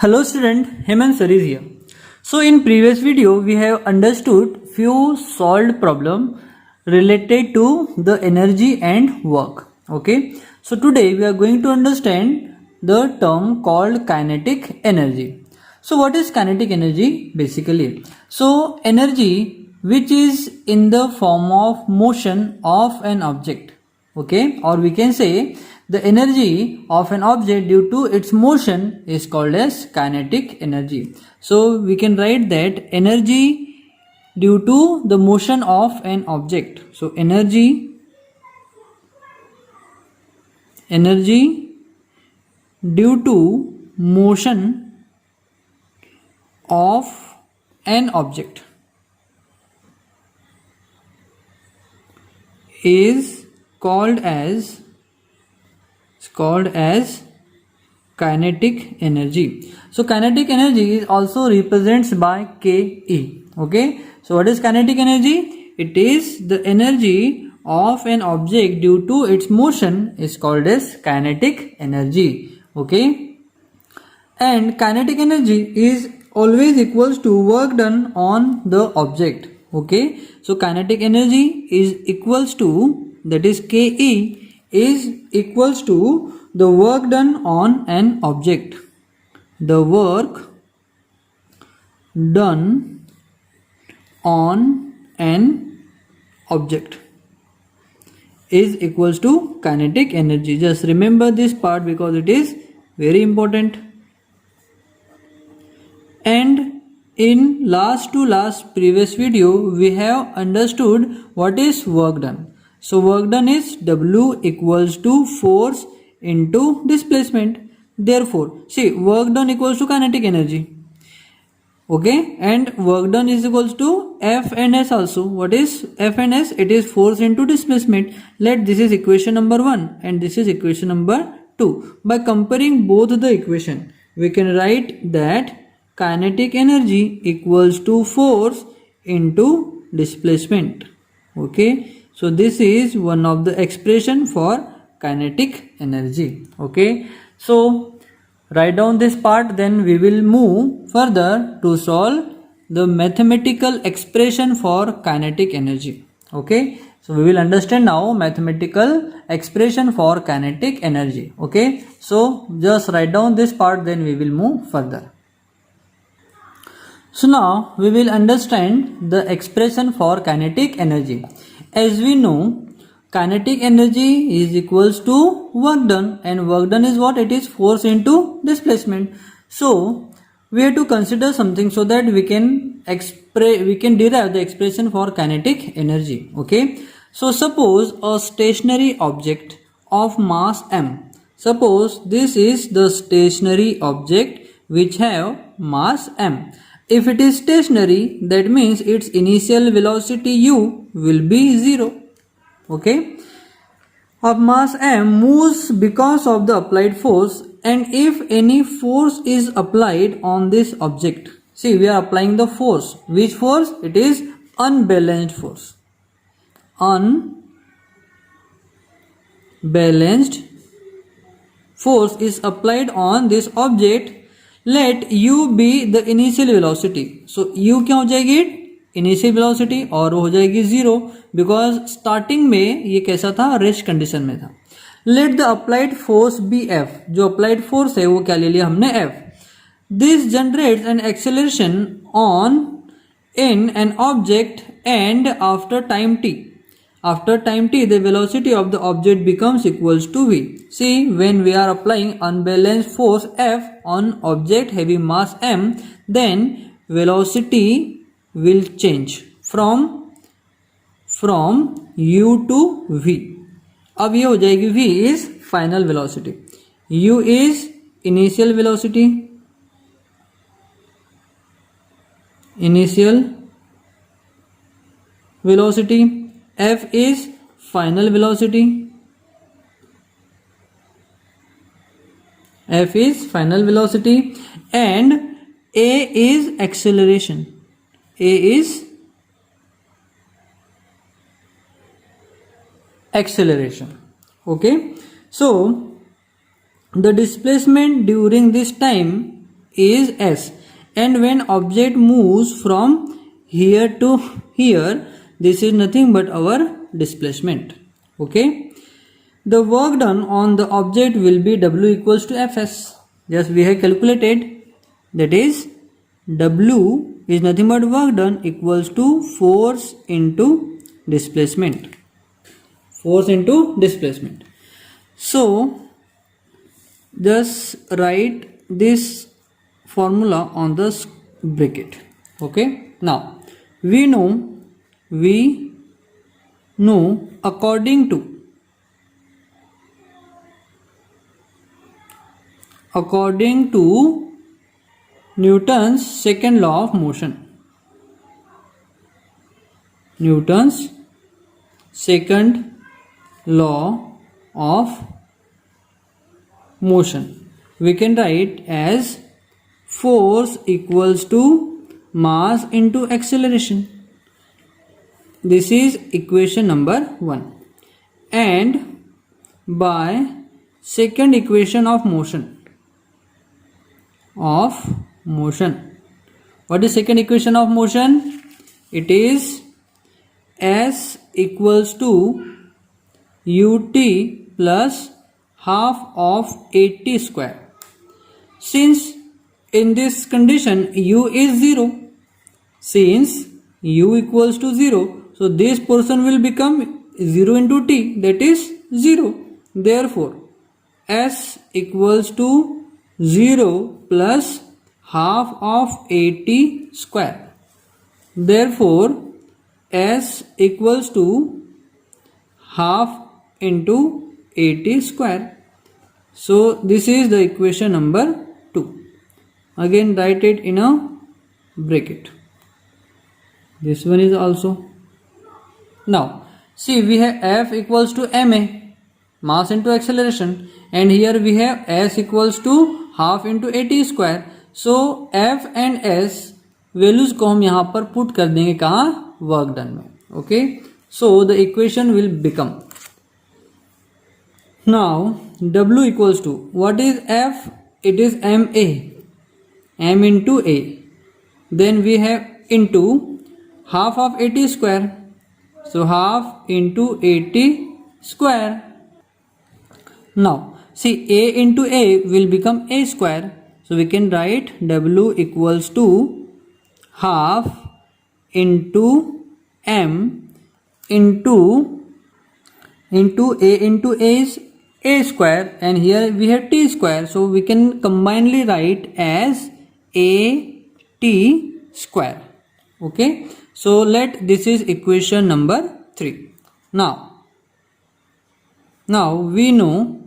Hello student, Hemant Sir is here. So in previous video we have understood few solved problem related to the energy and work. Okay. So today we are going to understand the term called kinetic energy. So what is kinetic energy basically? So energy which is in the form of motion of an object. Okay, or we can say the energy of an object due to its motion is called as kinetic energy. So we can write that energy due to the motion of an object. So energy due to motion of an object is called as kinetic energy. So kinetic energy is also represents by Ke. Okay, so what is kinetic energy? It is the energy of an object due to its motion is called as kinetic energy. Okay, and kinetic energy is always equals to work done on the object. Okay, so kinetic energy is equals to, that is Ke is equals to the work done on an object. The work done on an object is equals to kinetic energy. Just remember this part because it is very important. And in last previous video we have understood what is work done. So work done is W equals to force into displacement. Therefore, see, work done equals to kinetic energy. Okay, and work done is equals to F and S also. What is F and S? It is force into displacement. Let this is equation number 1 and this is equation number 2. By comparing both the equation, we can write that kinetic energy equals to force into displacement. Okay, so this is one of the expression for kinetic energy. Okay, so write down this part, then we will move further to solve the mathematical expression for kinetic energy. Okay, so we will understand now mathematical expression for kinetic energy. Okay, so just write down this part, then we will move further. So now we will understand the expression for kinetic energy. As we know, kinetic energy is equals to work done, and work done is what? It is force into displacement. So we have to consider something so that we can derive the expression for kinetic energy. Okay, so suppose a stationary object of mass m. Suppose this is the stationary object which have mass m. If it is stationary, that means its initial velocity u will be 0. Okay, of mass m moves because of the applied force, and if any force is applied on this object, see, we are applying the force. Which force? It is unbalanced force. Unbalanced force is applied on this object. Let u be the initial velocity. So u क्या हो जाएगी? Initial velocity, और वो हो जाएगी 0 because starting में ये कैसा था? रेस्ट कंडीशन में था. Let the applied force be F. जो अप्लाइड फोर्स है वो क्या ले लिया हमने? F. This generates an acceleration on in an object and after time T. After time t, the velocity of the object becomes equals to v. See, when we are applying unbalanced force F on object having mass m, then velocity will change from u to v. अब ये हो जाएगी v is final velocity, u is initial velocity, F is final velocity, and A is acceleration. Okay, so the displacement during this time is s, and when object moves from here to here, this is nothing but our displacement. Okay, the work done on the object will be W equals to Fs. Just we have calculated, that is W is nothing but work done equals to force into displacement. Force into displacement. So just write this formula on the bracket. Okay, now we know according to Newton's second law of motion. Newton's second law of motion, we can write as force equals to mass into acceleration. This is equation number 1. And by second equation of motion. What is second equation of motion? It is S equals to ut plus half of at square. Since in this condition u is 0, since u equals to 0, so this portion will become 0 into t, that is 0. Therefore S equals to 0 plus half of at square. Therefore S equals to half into at square. So this is the equation number 2. Again write it in a bracket. This one is also. Now see, we have F equals to ma, mass into acceleration, and here we have S equals to half into at square. So F and S values को हम यहाँ पर put कर देंगे कहाँ, work done में. Okay, so the equation will become now W equals to what is F? It is ma, m into a. Then we have into half of at square, so half into at square. Now see, a into a will become a square, so we can write W equals to half into m into a is a square, and here we have t square, so we can combinedly write as a t square. Okay, so this is equation number 3. Now we know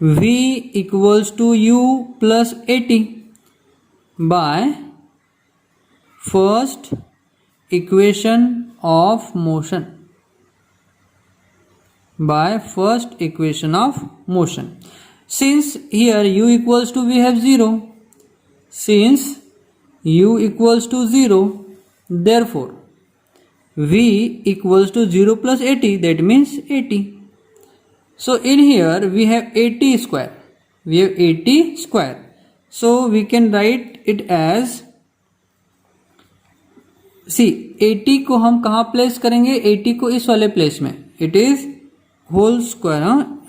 V equals to u plus at by first equation of motion. Since here u equals to, we have 0. Since u equals to 0, therefore V equals to 0 plus at, that means 80. So in here we have 80 square. So we can write it as, see 80 को हम कहाँ place करेंगे, 80 को इस वाले place में, it is whole square.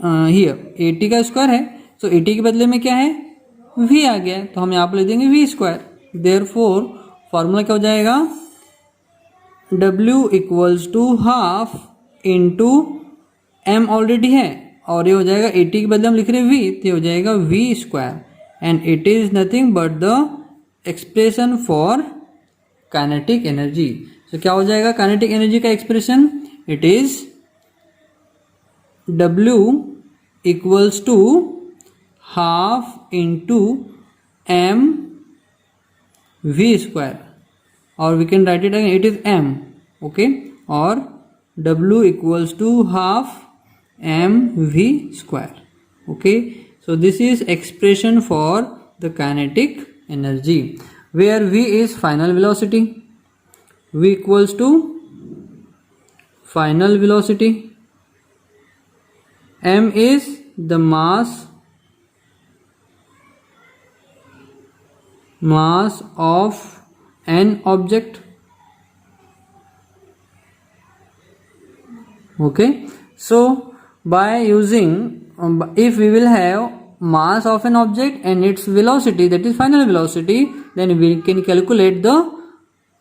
Here 80 का square है, सो 80 के बदले में क्या है, v आ गया है, तो हम यहाँ पर लिख देंगे v स्क्वायर. देयरफॉर फॉर्मूला क्या हो जाएगा, W equals to half into m already है, और ये हो जाएगा 80 के बदले हम लिख रहे हैं v, तो ये हो जाएगा v square, and it is nothing but the expression for kinetic energy. तो क्या हो जाएगा काइनेटिक एनर्जी का एक्सप्रेशन, it is W equals to half into m v square, और we can write it again, it is m. Okay, और W equals to half m v square. Okay, so this is expression for the kinetic energy, where v is final velocity. V equals to final velocity, m is the mass mass of an object. Okay, so by using if we will have mass of an object and its velocity, that is final velocity, then we can calculate the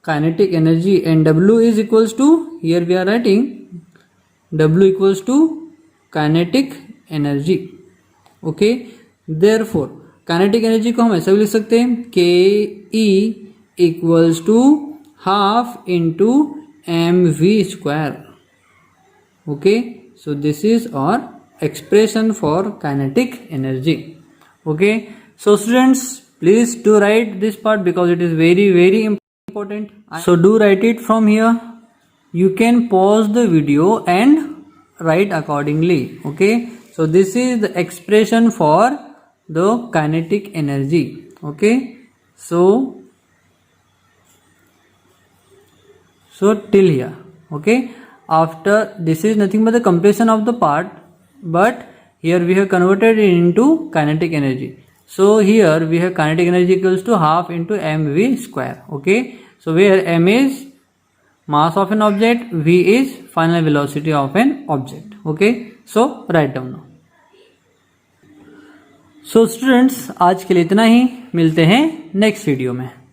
kinetic energy, and W is equals to, here we are writing W equals to kinetic energy. Okay, therefore kinetic energy को हम ऐसा भी लिख सकते हैं KE equals to half into mv square. Okay, so this is our expression for kinetic energy. Okay, so students, please do write this part because it is very important. So do write it from here. You can pause the video and write accordingly. Okay, so this is the expression for the kinetic energy. Okay, so till here. Okay, after this is nothing but the compression of the part, but here we have converted it into kinetic energy. So here we have kinetic energy equals to half into mv square. Okay, so where m is mass of an object, v is final velocity of an object. Okay, so write down now. So students, आज के लिए इतना ही, मिलते हैं next video में.